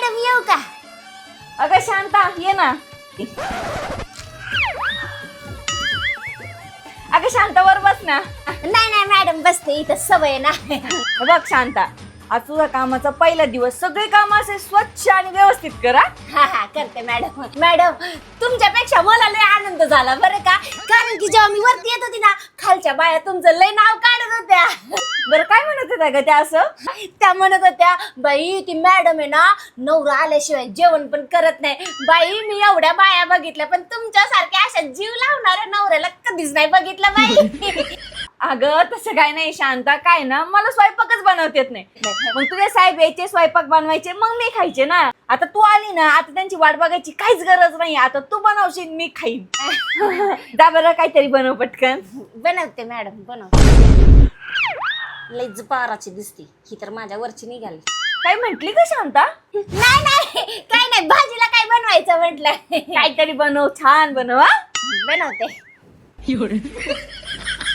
Madam येऊ का? अगं शांता ये ना. अगं शांतावर बस ना. नाही नाही मॅडम बसते इथं सवय ना. बघ शांता, आज तुझा कामाचा पहिला दिवस, सगळे काम असे स्वच्छ आणि व्यवस्थित करा. हा हा करते मॅडम. मॅडम तुमच्यापेक्षा मला लय आनंद झाला बरं का, कारण की जेव्हा मी वरती येत होती ना, खालच्या बाया तुमचं लय नाव काढत होत्या. बरं काय म्हणत होत्या ग त्या असं? त्या म्हणत होत्या बाई ती मॅडम आहे ना, नवरा आल्याशिवाय जेवण पण करत नाही. बाई मी एवढ्या बाया बघितल्या पण तुमच्यासारख्या अशा जीव लावणाऱ्या नवऱ्याला कधीच नाही बघितलं बाई. अगं तसं काय नाही शांता, काय ना मला स्वयंपाकच बनवता येत नाही. मग तुझे साहेब यायचे, स्वयंपाक बनवायचे, मग मी खायचे ना. आता तू आली ना, आता त्यांची वाट बघायची काहीच गरज नाही. आता तू बनवशील, मी खाईन. जा बरं काहीतरी बनव पटकन. बनवते मॅडम बनवते. लय जपाराची दिसती ही तर माझ्या वरची निघाली. काय म्हंटली का शांता? नाही नाही काय नाही, भाजीला काय बनवायचं म्हटलं. काहीतरी बनव, छान बनव. बनवते.